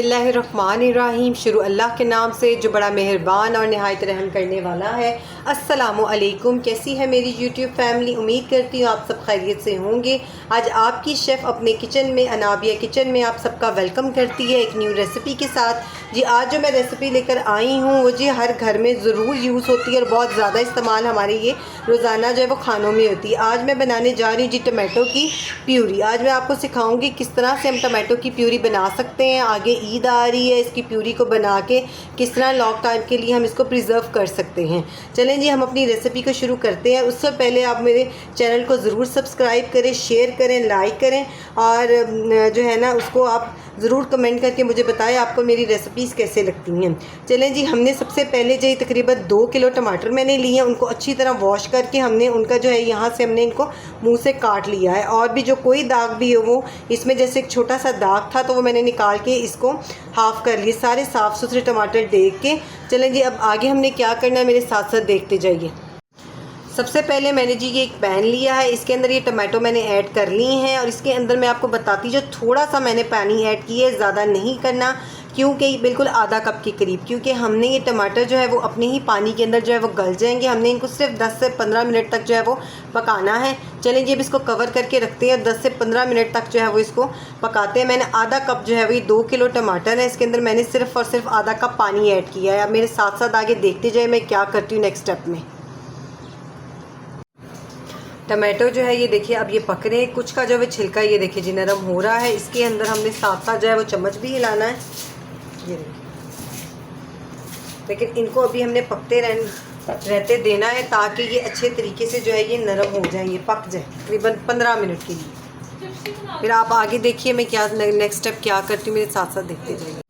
बिस्मिल्लाहिर्रहमानिर्रहीम। शुरू अल्लाह के नाम से जो बड़ा मेहरबान और नहायत रहम करने वाला है। अस्सलामु अलैकुम। कैसी है मेरी यूट्यूब फैमिली? उम्मीद करती हूँ आप सब खैरियत से होंगे। आज आपकी शेफ़ अपने किचन में, अनाबिया किचन में आप सबका वेलकम करती है एक न्यू रेसिपी के साथ। जी आज जो मैं रेसिपी लेकर आई हूँ वो जी हर घर में ज़रूर यूज़ होती है और बहुत ज़्यादा इस्तेमाल हमारे ये रोज़ाना जो है वो खानों में होती है। आज मैं बनाने जा रही हूँ जी टमाटो की प्यूरी। आज मैं आपको सिखाऊंगी किस तरह से हम टमाटो की प्यूरी बना सकते हैं। आगे ईद आ रही है, इसकी प्यूरी को बना के किस तरह लॉन्ग टाइम के लिए हम इसको प्रिजर्व कर सकते हैं। चलें जी हम अपनी रेसिपी को शुरू करते हैं। उससे पहले आप मेरे चैनल को ज़रूर सब्सक्राइब करें, शेयर करें, लाइक करें और जो है ना उसको आप ज़रूर कमेंट करके मुझे बताएं आपको मेरी रेसिपीज़ कैसे लगती हैं। चलें जी हमने सबसे पहले जो तकरीबन 2 किलो टमाटर मैंने लिए हैं, उनको अच्छी तरह वॉश करके हमने उनका जो है यहाँ से हमने इनको मुंह से काट लिया है। और भी जो कोई दाग भी हो वो इसमें जैसे एक छोटा सा दाग था तो वो मैंने निकाल के इसको हाफ़ कर लिए। सारे साफ़ सुथरे टमाटर देख के चलें जी अब आगे हमने क्या करना है मेरे साथ साथ देखते जाइए। सबसे पहले मैंने जी ये एक पैन लिया है, इसके अंदर ये टमाटो मैंने ऐड कर ली हैं और इसके अंदर मैं आपको बताती जो थोड़ा सा मैंने पानी ऐड किया है, ज़्यादा नहीं करना क्योंकि बिल्कुल आधा कप के करीब, क्योंकि हमने ये टमाटर जो है वो अपने ही पानी के अंदर जो है वो गल जाएंगे। हमने इनको सिर्फ 10 से 15 मिनट तक जो है वो पकाना है। चलें जी अब इसको कवर करके रखते हैं, 10 से 15 मिनट तक जो है वो इसको पकाते हैं। मैंने आधा कप जो है वो 2 किलो टमाटर है, इसके अंदर मैंने सिर्फ और सिर्फ आधा कप पानी ऐड किया है। अब मेरे साथ साथ आगे देखते जाए मैं क्या करती हूँ नेक्स्ट स्टेप में। टमाटो जो है ये देखिए अब ये पक रहे हैं, कुछ का जो है छिलका ये देखिए जी नरम हो रहा है। इसके अंदर हमने साथ साथ जो है वो चम्मच भी हिलाना है, ये देखिए। लेकिन इनको अभी हमने पकते रहते देना है ताकि ये अच्छे तरीके से जो है ये नरम हो जाए, ये पक जाए तकरीबन 15 मिनट के लिए। फिर आप आगे देखिए मैं क्या नेक्स्ट स्टेप क्या करती हूँ, मेरे साथ साथ देखते जाइए।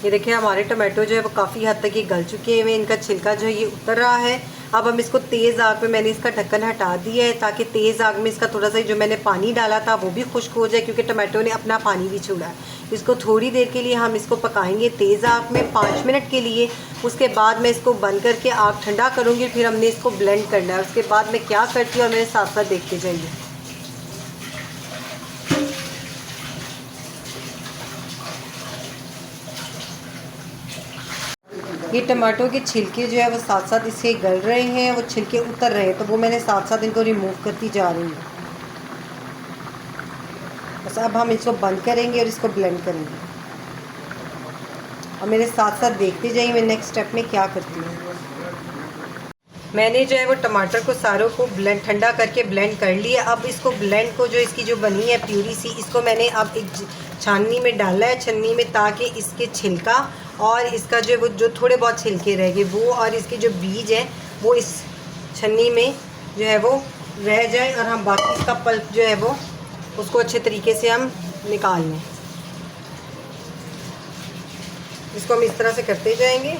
ये देखिए हमारे टमाटो जो है वो काफ़ी हद तक ये गल चुके हैं, इनका छिलका जो है ये उतर रहा है। अब हम इसको तेज़ आग पे मैंने इसका ढक्कन हटा दिया है ताकि तेज़ आग में इसका थोड़ा सा जो मैंने पानी डाला था वो भी खुश्क हो जाए, क्योंकि टमाटो ने अपना पानी भी छोड़ा है। इसको थोड़ी देर के लिए हम इसको पकाएंगे तेज़ आग में 5 मिनट के लिए। उसके बाद मैं इसको बंद करके आग ठंडा करूँगी, फिर हमने इसको ब्लेंड करना है। उसके बाद मैं क्या करती हूँ और मेरे साथ साथ देखते जाइए। ये टमाटो के छिलके जो है वो साथ साथ इसके गल रहे हैं, वो छिलके उतर रहे हैं, तो वो मैंने साथ साथ इनको रिमूव करती जा रही हूँ। बस अब हम इसको बंद करेंगे और इसको ब्लेंड करेंगे और मेरे साथ साथ देखते जाइए मैं नेक्स्ट स्टेप में क्या करती हूँ। मैंने जो है वो टमाटर को सारों को ब्लेंड ठंडा करके ब्लेंड कर लिया। अब इसको ब्लेंड को जो इसकी जो बनी है प्यूरी सी, इसको मैंने अब एक छाननी में डाला है, छन्नी में, ताकि इसके छिलका और इसका जो थोड़े बहुत छिलके रह गए वो और इसके जो बीज हैं वो इस छन्नी में जो है वो रह जाए और हम बाकी इसका पल्प जो है वो उसको अच्छे तरीके से हम निकाल लें। इसको हम इस तरह से करते जाएंगे।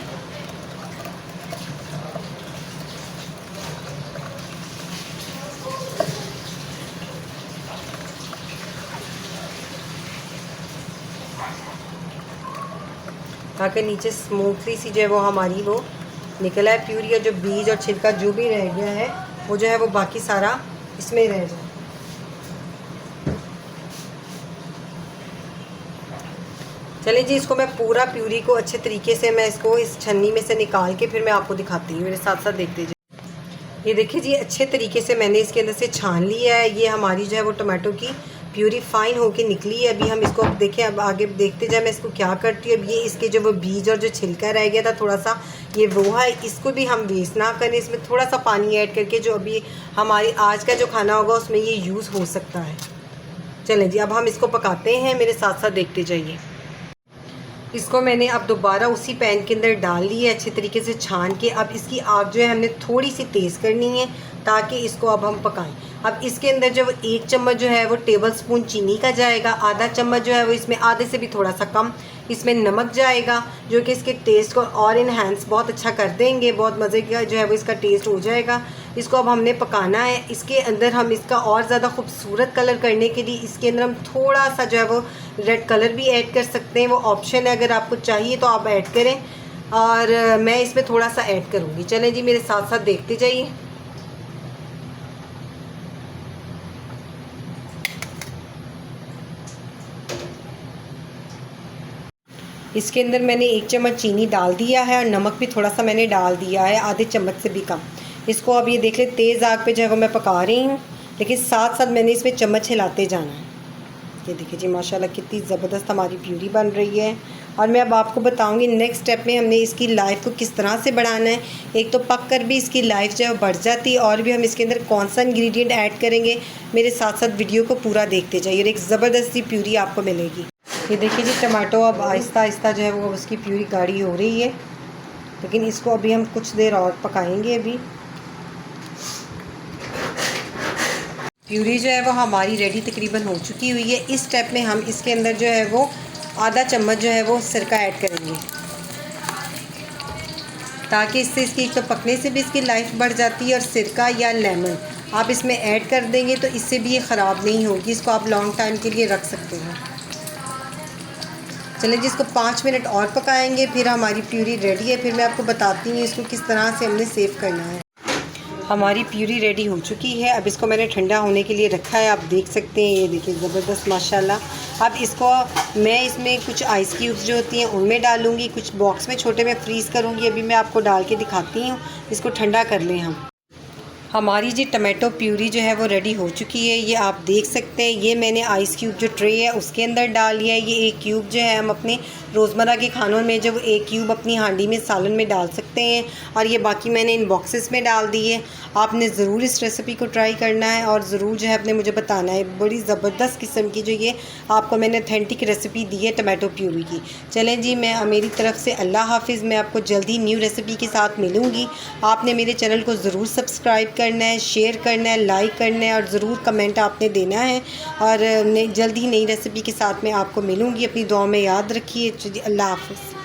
ताकि नीचे स्मूथली सी जो है वो हमारी वो निकला है प्यूरी, और जो बीज और छिलका जो भी रह गया है वो जो है वो बाकी सारा इसमें रह जाए। चलिए जी इसको मैं पूरा प्यूरी को अच्छे तरीके से मैं इसको इस छन्नी में से निकाल के फिर मैं आपको दिखाती हूँ, मेरे साथ साथ देखते जाइए। ये देखिए जी अच्छे तरीके से मैंने इसके अंदर से छान लिया है। ये हमारी जो है वो टमाटो की प्यूरी फाइन होके निकली है। अभी हम इसको देखें, अब आगे देखते जाए मैं इसको क्या करती हूँ। अब ये इसके जो वो बीज और जो छिलका रह गया था थोड़ा सा ये वो है, इसको भी हम वेस्ट ना करें, इसमें थोड़ा सा पानी ऐड करके जो अभी हमारी आज का जो खाना होगा उसमें ये यूज़ हो सकता है। चलें जी अब हम इसको पकाते हैं, मेरे साथ साथ देखते जाइए। इसको मैंने अब दोबारा उसी पैन के अंदर डाल ली है अच्छे तरीके से छान के। अब इसकी आग जो है हमने थोड़ी सी तेज़ करनी है ताकि इसको अब हम पकाएं। अब इसके अंदर जो 1 चम्मच जो है वो टेबल स्पून चीनी का जाएगा, आधा चम्मच जो है वो इसमें आधे से भी थोड़ा सा कम इसमें नमक जाएगा, जो कि इसके टेस्ट को और इन्हेंस बहुत अच्छा कर देंगे, बहुत मज़े का जो है वो इसका टेस्ट हो जाएगा। इसको अब हमने पकाना है। इसके अंदर हम इसका और ज़्यादा खूबसूरत कलर करने के लिए इसके अंदर हम थोड़ा सा जो है वो रेड कलर भी ऐड कर सकते हैं, वो ऑप्शन है, अगर आपको चाहिए तो आप ऐड करें और मैं इसमें थोड़ा सा ऐड करूँगी। चलें जी मेरे साथ साथ देखते जाइए। इसके अंदर मैंने 1 चम्मच चीनी डाल दिया है और नमक भी थोड़ा सा मैंने डाल दिया है, आधे चम्मच से भी कम। इसको अब ये देख ले तेज़ आग पे जो है वो मैं पका रही हूँ, लेकिन साथ साथ मैंने इसमें चम्मच हिलाते जाना है। ये देखिए जी माशाल्लाह कितनी ज़बरदस्त हमारी प्यूरी बन रही है। और मैं अब आपको बताऊंगी नेक्स्ट स्टेप में हमने इसकी लाइफ को किस तरह से बढ़ाना है। एक तो पक कर भी इसकी लाइफ जो है बढ़ जाती है, और भी हम इसके अंदर कौन सा इंग्रेडिएंट ऐड करेंगे, मेरे साथ साथ वीडियो को पूरा देखते जाइए और एक ज़बरदस्त सी प्यूरी आपको मिलेगी। ये देखिए जी टमाटो अब आहिस्ता आहिस्ता जो है वो उसकी प्यूरी गाढ़ी हो रही है, लेकिन इसको अभी हम कुछ देर और पकाएंगे। अभी प्यूरी जो है वो हमारी रेडी तकरीबन हो चुकी हुई है। इस स्टेप में हम इसके अंदर जो है वो आधा चम्मच जो है वो सिरका ऐड करेंगे, ताकि इससे इसकी एक तो पकने से भी इसकी लाइफ बढ़ जाती है, और सिरका या लेमन आप इसमें ऐड कर देंगे तो इससे भी ये ख़राब नहीं होगी, इसको आप लॉन्ग टाइम के लिए रख सकते हैं। चलें जिसको 5 मिनट और पकाएंगे, फिर हमारी प्यूरी रेडी है। फिर मैं आपको बताती हूँ इसको किस तरह से हमने सेव करना है। हमारी प्यूरी रेडी हो चुकी है। अब इसको मैंने ठंडा होने के लिए रखा है, आप देख सकते हैं। ये देखिए ज़बरदस्त माशाल्लाह। अब इसको मैं इसमें कुछ आइस क्यूब्स जो होती हैं उनमें डालूँगी, कुछ बॉक्स में छोटे में फ्रीज़ करूँगी। अभी मैं आपको डाल के दिखाती हूँ, इसको ठंडा कर लें हम। हमारी जी टमाटो प्यूरी जो है वो रेडी हो चुकी है, ये आप देख सकते हैं। ये मैंने आइस क्यूब जो ट्रे है उसके अंदर डाल लिया है। ये 1 क्यूब जो है हम अपने रोज़मर्रा के खानों में जब 1 क्यूब अपनी हांडी में सालन में डाल सकते हैं, और ये बाकी मैंने इन बॉक्सेस में डाल दिए। आपने ज़रूर इस रेसिपी को ट्राई करना है और ज़रूर जो है अपने मुझे बताना है। बड़ी ज़बरदस्त किस्म की जो ये आपको मैंने ऑथेंटिक रेसिपी दी है टमाटो प्यूरी की। चलें जी, मैं मेरी तरफ से अल्लाह हाफिज़। मैं आपको जल्दी न्यू रेसिपी के साथ मिलूँगी। आपने मेरे चैनल को ज़रूर सब्सक्राइब करना है, शेयर करना है, लाइक करना है, और ज़रूर कमेंट आपने देना है। और जल्द ही नई रेसिपी के साथ मैं आपको मिलूँगी। अपनी दुआ में याद रखिए। अल्लाह हाफिज़।